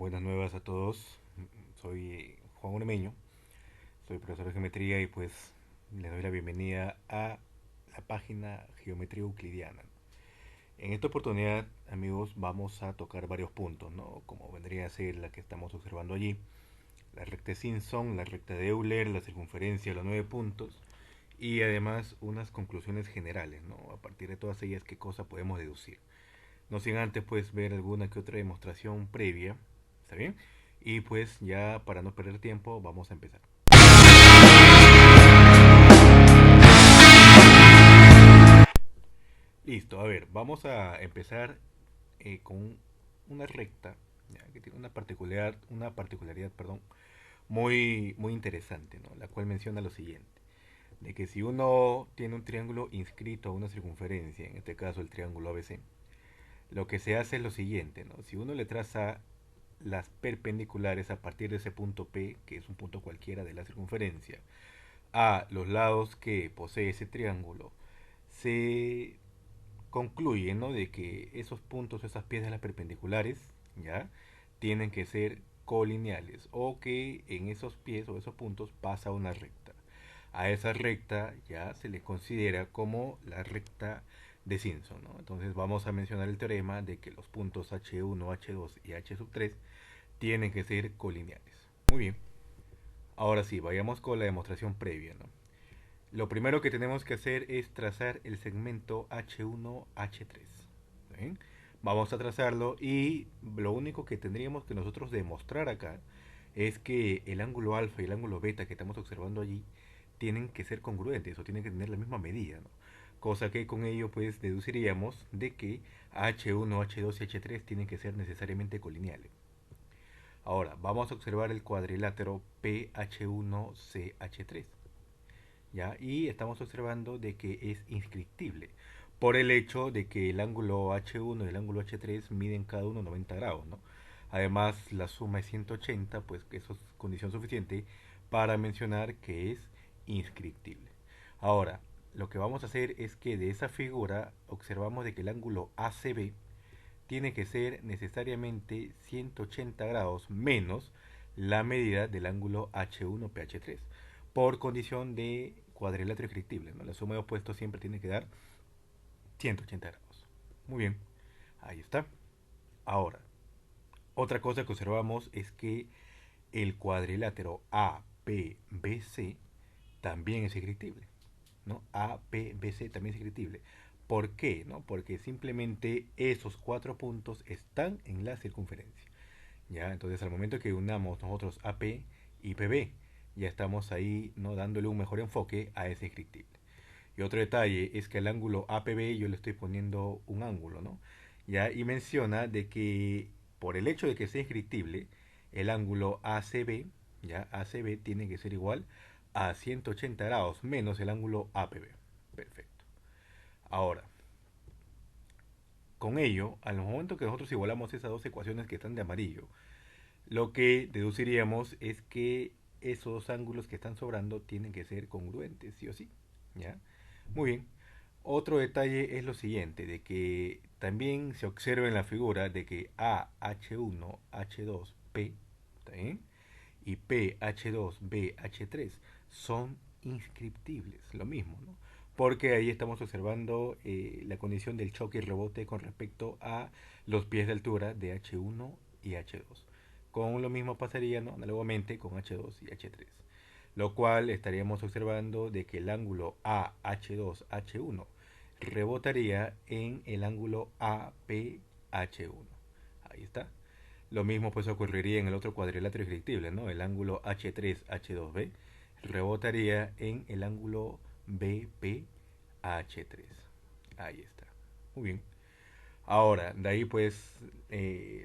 Buenas nuevas a todos. Soy Juan Uremeño, soy profesor de geometría y pues les doy la bienvenida a la página Geometría Euclidiana. En esta oportunidad, amigos, vamos a tocar varios puntos, ¿no? Como vendría a ser la que estamos observando allí, la recta de Simpson, la recta de Euler, la circunferencia de los 9 puntos y además unas conclusiones generales, ¿no? A partir de todas ellas, qué cosa podemos deducir. No sin antes pues ver alguna que otra demostración previa, ¿está bien? Y pues ya para no perder tiempo vamos a empezar. Listo, a ver, vamos a empezar con una recta ya, que tiene una particularidad, perdón, muy interesante, ¿no? La cual menciona lo siguiente, de que si uno tiene un triángulo inscrito a una circunferencia, en este caso el triángulo ABC, lo que se hace es lo siguiente, ¿no? Si uno le traza las perpendiculares a partir de ese punto P, que es un punto cualquiera de la circunferencia, a los lados que posee ese triángulo, se concluye, ¿no?, de que esos puntos, esas piezas de las perpendiculares, ¿ya?, tienen que ser colineales o que en esos pies o esos puntos pasa una recta. A esa recta ya se le considera como la recta de Simpson, ¿no? Entonces vamos a mencionar el teorema de que los puntos H1, H2 y H3 tienen que ser colineales. Muy bien. Ahora sí, vayamos con la demostración previa, ¿no? Lo primero que tenemos que hacer es trazar el segmento H1, H3. ¿Sí? Vamos a trazarlo y lo único que tendríamos que nosotros demostrar acá es que el ángulo alfa y el ángulo beta que estamos observando allí tienen que ser congruentes o tienen que tener la misma medida, ¿no? Cosa que con ello pues deduciríamos de que H1, H2 y H3 tienen que ser necesariamente colineales. Ahora, vamos a observar el cuadrilátero PH1CH3. ¿Ya? Y estamos observando de que es inscriptible por el hecho de que el ángulo H1 y el ángulo H3 miden cada uno 90 grados, ¿no? Además, la suma es 180, pues que eso es condición suficiente para mencionar que es inscriptible. Ahora, lo que vamos a hacer es que de esa figura observamos de que el ángulo ACB tiene que ser necesariamente 180 grados menos la medida del ángulo H1PH3 por condición de cuadrilátero inscriptible, ¿no? La suma de opuestos siempre tiene que dar 180 grados. Muy bien, ahí está. Ahora, otra cosa que observamos es que el cuadrilátero APBC también es inscriptible, ¿no? APBC también es inscriptible. ¿Por qué? ¿No? Porque simplemente esos 4 puntos están en la circunferencia. ¿Ya? Entonces al momento que unamos nosotros AP y PB, ya estamos ahí, ¿no?, dándole un mejor enfoque a ese inscriptible. Y otro detalle es que al ángulo APB yo le estoy poniendo un ángulo, ¿no? ¿Ya? Y menciona de que por el hecho de que sea inscriptible, el ángulo ACB, ¿ya?, ACB tiene que ser igual a 180 grados menos el ángulo APB. Perfecto. Ahora, con ello, al momento que nosotros igualamos esas dos ecuaciones que están de amarillo, lo que deduciríamos es que esos ángulos que están sobrando tienen que ser congruentes, sí o sí. ¿Ya? Muy bien. Otro detalle es lo siguiente, de que también se observa en la figura de que AH1, H2, P, ¿está bien?, y PH2, BH3 son inscriptibles, lo mismo, ¿no? Porque ahí estamos observando la condición del choque y rebote con respecto a los pies de altura de H1 y H2. Con lo mismo pasaría, ¿no?, análogamente con H2 y H3. Lo cual estaríamos observando de que el ángulo AH2H1 rebotaría en el ángulo APH1. Ahí está. Lo mismo pues ocurriría en el otro cuadrilátero inscriptible, ¿no? El ángulo H3H2B rebotaría en el ángulo BPH3. Ahí está. Muy bien. Ahora, de ahí pues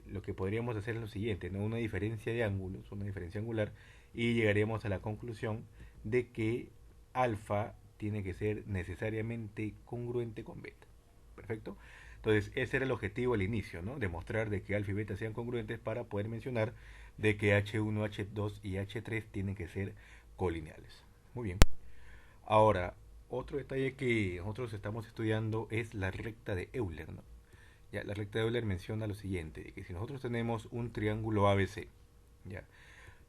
lo que podríamos hacer es lo siguiente, ¿no? Una diferencia de ángulos, una diferencia angular, y llegaremos a la conclusión de que alfa tiene que ser necesariamente congruente con beta. ¿Perfecto? Entonces, ese era el objetivo al inicio, ¿no? Demostrar de que alfa y beta sean congruentes para poder mencionar de que H1, H2 y H3 tienen que ser colineales. Muy bien. Ahora, otro detalle que nosotros estamos estudiando es la recta de Euler, ¿no? Ya, la recta de Euler menciona lo siguiente, de que si nosotros tenemos un triángulo ABC, ya,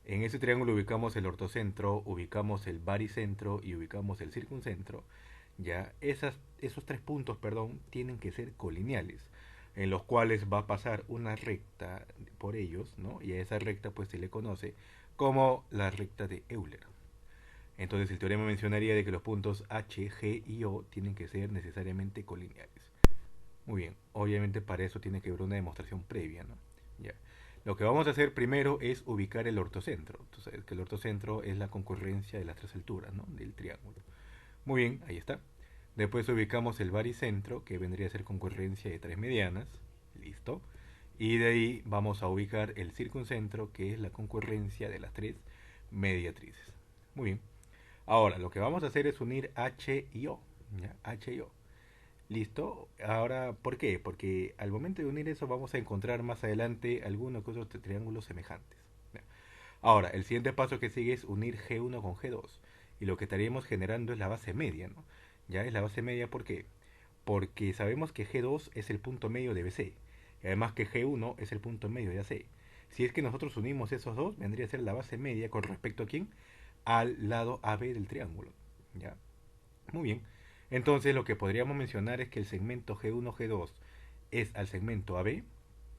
en ese triángulo ubicamos el ortocentro, ubicamos el baricentro y ubicamos el circuncentro, ya, esos tres puntos, perdón, tienen que ser colineales, en los cuales va a pasar una recta por ellos, ¿no? Y a esa recta pues se le conoce como la recta de Euler. Entonces el teorema mencionaría de que los puntos H, G y O tienen que ser necesariamente colineales. Muy bien, obviamente para eso tiene que haber una demostración previa, ¿no? Ya. Lo que vamos a hacer primero es ubicar el ortocentro. Tú sabes que el ortocentro es la concurrencia de las tres alturas, ¿no? Del triángulo. Muy bien, ahí está. Después ubicamos el baricentro, que vendría a ser concurrencia de tres medianas. Listo. Y de ahí vamos a ubicar el circuncentro, que es la concurrencia de las tres mediatrices. Muy bien. Ahora, lo que vamos a hacer es unir H y O. ¿Ya? H y O. Listo. Ahora, ¿por qué? Porque al momento de unir eso vamos a encontrar más adelante algunos que otros triángulos semejantes. ¿Ya? Ahora, el siguiente paso que sigue es unir G1 con G2. Y lo que estaríamos generando es la base media, ¿no? Ya es la base media, ¿por qué? Porque sabemos que G2 es el punto medio de BC. Y además que G1 es el punto medio de AC. Si es que nosotros unimos esos dos, vendría a ser la base media con respecto a quién? Al lado AB del triángulo. ¿Ya? Muy bien. Entonces lo que podríamos mencionar es que el segmento G1, G2 es al segmento AB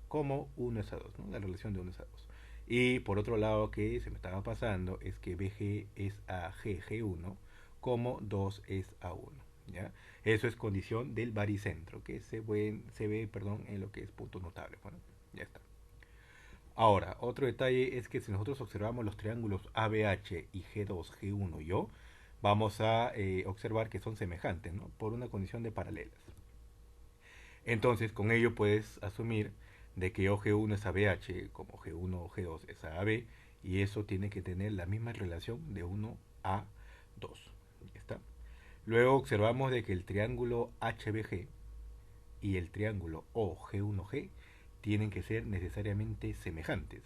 como 1 es a 2, ¿no? La relación de 1 es a 2. Y por otro lado que se me estaba pasando es que BG es a G, G1 como 2 es a 1. ¿Ya? Eso es condición del baricentro, que se ve perdón, en lo que es punto notable. Bueno, ya está. Ahora, otro detalle es que si nosotros observamos los triángulos ABH y G2, G1 y O, vamos a observar que son semejantes, ¿no? Por una condición de paralelas. Entonces, con ello puedes asumir de que OG1 es ABH, como G1 o G2 es AB, y eso tiene que tener la misma relación de 1 a 2. ¿Ya está? Luego observamos de que el triángulo HBG y el triángulo OG1G tienen que ser necesariamente semejantes.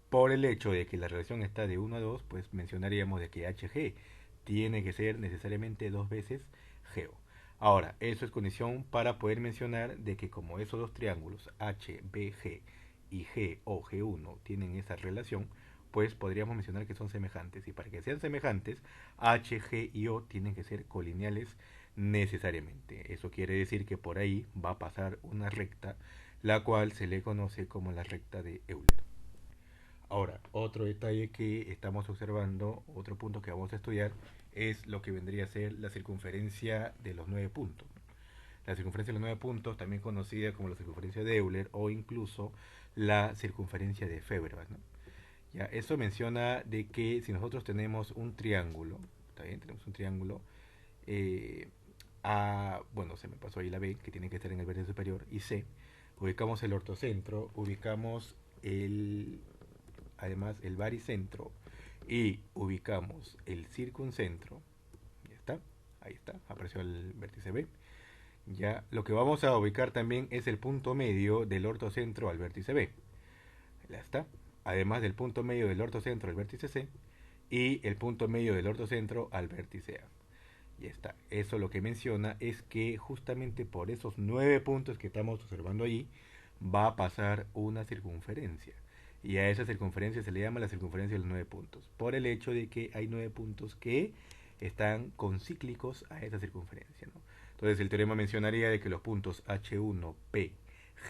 Por el hecho de que la relación está de 1 a 2, pues mencionaríamos de que HG tiene que ser necesariamente dos veces GO. Ahora, eso es condición para poder mencionar de que como esos dos triángulos HBG y GOG1 tienen esa relación, pues podríamos mencionar que son semejantes. Y para que sean semejantes, H, G y O tienen que ser colineales necesariamente. Eso quiere decir que por ahí va a pasar una recta, la cual se le conoce como la recta de Euler. Ahora, otro detalle que estamos observando, otro punto que vamos a estudiar, es lo que vendría a ser la circunferencia de los 9 puntos. La circunferencia de los 9 puntos, también conocida como la circunferencia de Euler o incluso la circunferencia de Febvre, ¿no? Ya, eso menciona de que si nosotros tenemos un triángulo, ¿está bien? Tenemos un triángulo, eh, A, bueno, se me pasó ahí la B, que tiene que estar en el vértice superior, y C, ubicamos el ortocentro, ubicamos además el baricentro y ubicamos el circuncentro, ya está, ahí está, apareció el vértice B. Ya, lo que vamos a ubicar también es el punto medio del ortocentro al vértice B. Ya está. Además del punto medio del ortocentro al vértice C y el punto medio del ortocentro al vértice A. Ya está. Eso lo que menciona es que justamente por esos 9 puntos que estamos observando allí va a pasar una circunferencia. Y a esa circunferencia se le llama la circunferencia de los 9 puntos. Por el hecho de que hay 9 puntos que están concíclicos a esa circunferencia, ¿no? Entonces el teorema mencionaría de que los puntos H1, P,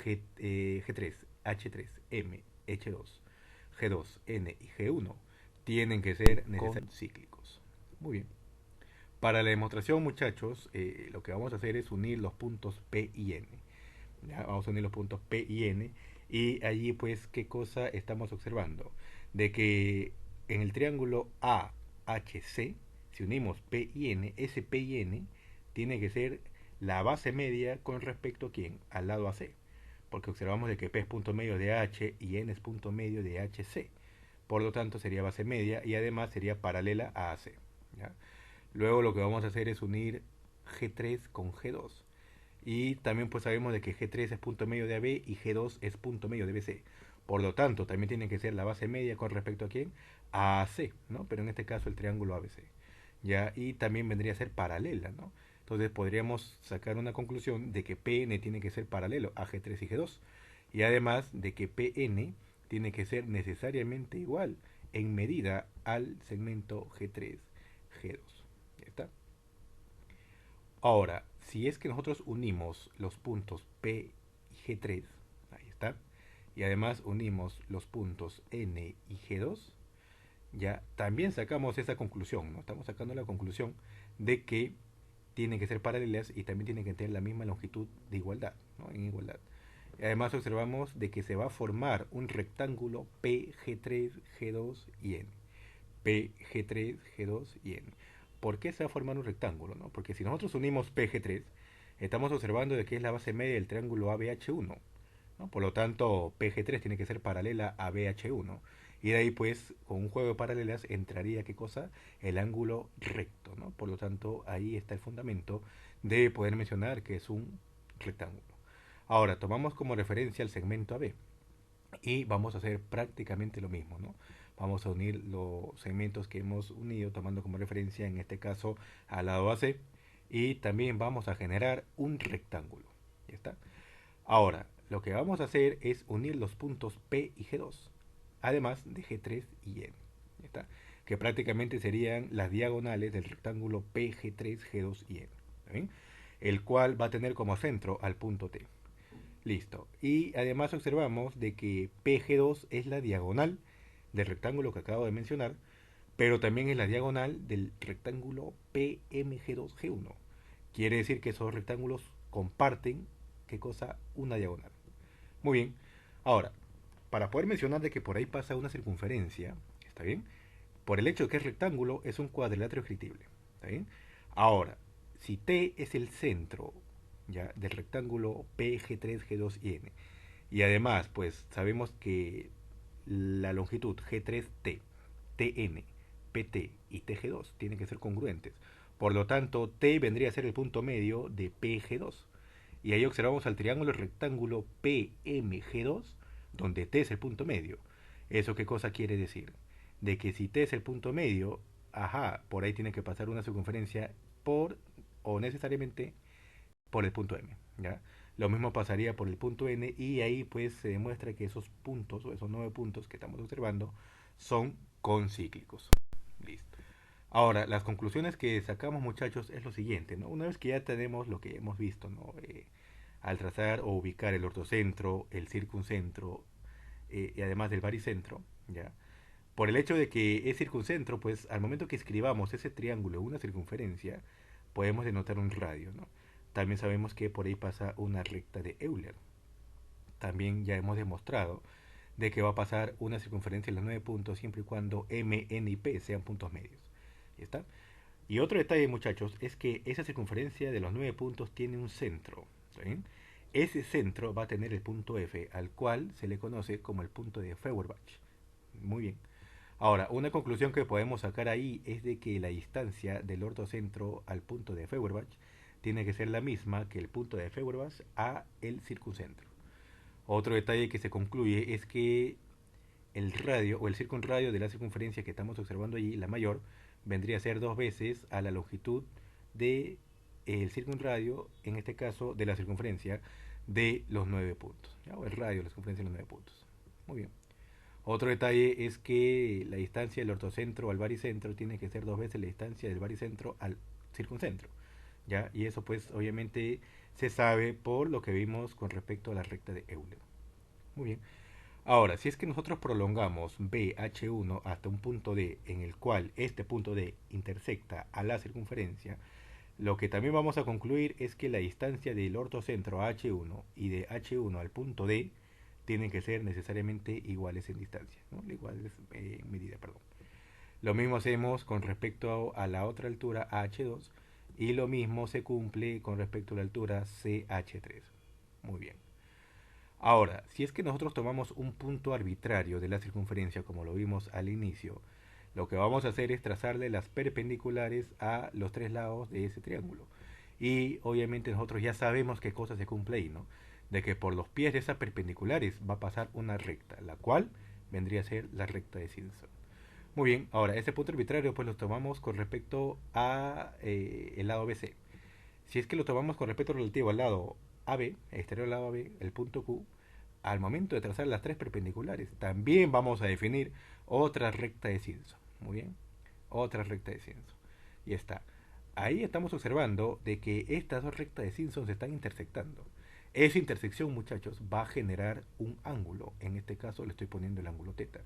G3, H3, M, H2, G2, N y G1 tienen que ser necesariamente cíclicos. Muy bien. Para la demostración, muchachos, lo que vamos a hacer es unir los puntos P y N. ¿Ya? Vamos a unir los puntos P y N. Y allí, pues, ¿qué cosa estamos observando? De que en el triángulo AHC, si unimos P y N, ese P y N tiene que ser la base media con respecto a quién? Al lado AC. Porque observamos de que P es punto medio de H y N es punto medio de HC. Por lo tanto, sería base media y además sería paralela a AC. ¿Ya? Luego lo que vamos a hacer es unir G3 con G2. Y también pues sabemos de que G3 es punto medio de AB y G2 es punto medio de BC. Por lo tanto, también tiene que ser la base media con respecto a quién? A AC, ¿no? Pero en este caso el triángulo ABC. ¿Ya? Y también vendría a ser paralela, ¿no? Entonces podríamos sacar una conclusión de que PN tiene que ser paralelo a G3 y G2. Y además de que PN tiene que ser necesariamente igual en medida al segmento G3, G2. ¿Ya está? Ahora, si es que nosotros unimos los puntos P y G3, ahí está, y además unimos los puntos N y G2, ya también sacamos esa conclusión, ¿no? Estamos sacando la conclusión de que tienen que ser paralelas y también tienen que tener la misma longitud de igualdad, ¿no? En igualdad. Y además observamos de que se va a formar un rectángulo P, G3, G2 y N. P, G3, G2 y N. ¿Por qué se va a formar un rectángulo? ¿No? Porque si nosotros unimos P, G3, estamos observando de que es la base media del triángulo ABH1. ¿No? Por lo tanto, PG3 tiene que ser paralela a BH1. Y de ahí, pues, con un juego de paralelas entraría, ¿qué cosa? El ángulo recto, ¿no? Por lo tanto, ahí está el fundamento de poder mencionar que es un rectángulo. Ahora, tomamos como referencia el segmento AB y vamos a hacer prácticamente lo mismo, ¿no? Vamos a unir los segmentos que hemos unido tomando como referencia, en este caso, al lado AC, y también vamos a generar un rectángulo. ¿Ya está? Ahora, lo que vamos a hacer es unir los puntos P y G2, además de G3 y N. ¿Ya está? Que prácticamente serían las diagonales del rectángulo P, G3, G2 y N. ¿Está bien? El cual va a tener como centro al punto T. Listo. Y además observamos de que PG2 es la diagonal del rectángulo que acabo de mencionar, pero también es la diagonal del rectángulo PMG2G1. Quiere decir que esos rectángulos comparten, ¿qué cosa? Una diagonal. Muy bien. Ahora, para poder mencionar de que por ahí pasa una circunferencia, ¿está bien? Por el hecho de que es rectángulo, es un cuadrilátero escritible. ¿Está bien? Ahora, si T es el centro, ya, del rectángulo P, G3, G2 y N, y además, pues sabemos que la longitud G3T, TN, PT y TG2 tienen que ser congruentes. Por lo tanto, T vendría a ser el punto medio de PG2. Y ahí observamos al triángulo rectángulo PMG2, donde T es el punto medio. ¿Eso qué cosa quiere decir? De que si T es el punto medio, ajá, por ahí tiene que pasar una circunferencia por, o necesariamente, por el punto M, ¿ya? Lo mismo pasaría por el punto N y ahí pues se demuestra que esos puntos o esos 9 puntos que estamos observando son concíclicos. Listo. Ahora, las conclusiones que sacamos, muchachos, es lo siguiente, ¿no? Una vez que ya tenemos lo que hemos visto, ¿no? Al trazar o ubicar el ortocentro, el circuncentro y además del baricentro, ¿ya? Por el hecho de que es circuncentro, pues al momento que escribamos ese triángulo, una circunferencia, podemos denotar un radio, ¿no? También sabemos que por ahí pasa una recta de Euler. También ya hemos demostrado de que va a pasar una circunferencia en los 9 puntos siempre y cuando M, N y P sean puntos medios. ¿Ya está? Y otro detalle, muchachos, es que esa circunferencia de los 9 puntos tiene un centro. ¿Sí? Ese centro va a tener el punto F, al cual se le conoce como el punto de Feuerbach. Muy bien. Ahora, una conclusión que podemos sacar ahí es de que la distancia del ortocentro al punto de Feuerbach tiene que ser la misma que el punto de Feuerbach a el circuncentro. Otro detalle que se concluye es que el radio o el circunradio de la circunferencia que estamos observando allí, la mayor, vendría a ser 2 veces a la longitud de el circunradio, en este caso de la circunferencia de los 9 puntos, ¿ya? O el radio de la circunferencia de los 9 puntos. Muy bien. Otro detalle es que la distancia del ortocentro al baricentro tiene que ser 2 veces la distancia del baricentro al circuncentro, ¿ya? Y eso pues obviamente se sabe por lo que vimos con respecto a la recta de Euler. Muy bien. Ahora, si es que nosotros prolongamos BH1 hasta un punto D en el cual este punto D intersecta a la circunferencia, lo que también vamos a concluir es que la distancia del ortocentro a H1 y de H1 al punto D tienen que ser necesariamente iguales en distancia, ¿no? Iguales en medida, perdón. Lo mismo hacemos con respecto a la otra altura H2 y lo mismo se cumple con respecto a la altura CH3. Muy bien. Ahora, si es que nosotros tomamos un punto arbitrario de la circunferencia, como lo vimos al inicio, lo que vamos a hacer es trazarle las perpendiculares a los 3 lados de ese triángulo. Y obviamente nosotros ya sabemos qué cosa se cumple ahí, ¿no? De que por los pies de esas perpendiculares va a pasar una recta, la cual vendría a ser la recta de Simpson. Muy bien, ahora ese punto arbitrario pues lo tomamos con respecto a el lado BC. Si es que lo tomamos con respecto relativo al lado AB, exterior al lado AB, el punto Q, al momento de trazar las tres perpendiculares, también vamos a definir otra recta de Simpson. Muy bien, otra recta de Simpson. Y está. Ahí estamos observando de que estas dos rectas de Simpson se están intersectando. Esa intersección, muchachos, va a generar un ángulo. En este caso le estoy poniendo el ángulo teta.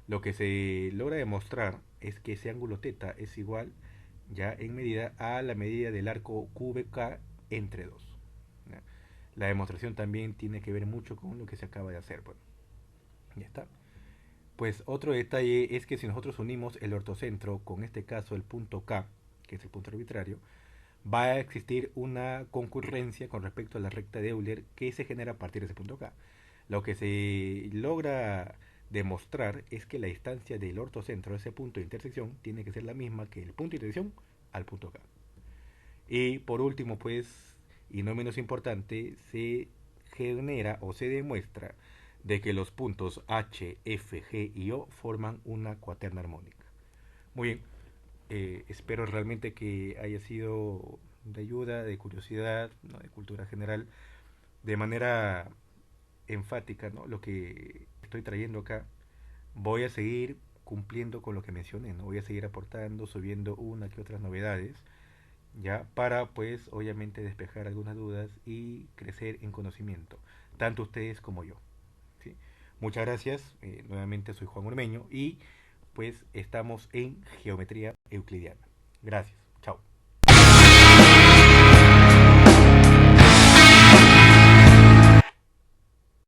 Lo que se logra demostrar es que ese ángulo teta es igual ya en medida a la medida del arco QBK entre 2. La demostración también tiene que ver mucho con lo que se acaba de hacer. Bueno, ya está. Pues otro detalle es que si nosotros unimos el ortocentro con este caso el punto K, que es el punto arbitrario, va a existir una concurrencia con respecto a la recta de Euler que se genera a partir de ese punto K. Lo que se logra demostrar es que la distancia del ortocentro a ese punto de intersección tiene que ser la misma que el punto de intersección al punto K. Y por último, pues, y no menos importante, se genera o se demuestra de que los puntos H, F, G y O forman una cuaterna armónica. Muy bien, espero realmente que haya sido de ayuda, de curiosidad, ¿no? De cultura general, de manera enfática, ¿no? Lo que estoy trayendo acá. Voy a seguir cumpliendo con lo que mencioné, ¿no? Voy a seguir aportando, subiendo una que otras novedades, ya para pues obviamente despejar algunas dudas y crecer en conocimiento, tanto ustedes como yo. ¿Sí? Muchas gracias, nuevamente soy Juan Ormeño y pues estamos en Geometría Euclidiana. Gracias.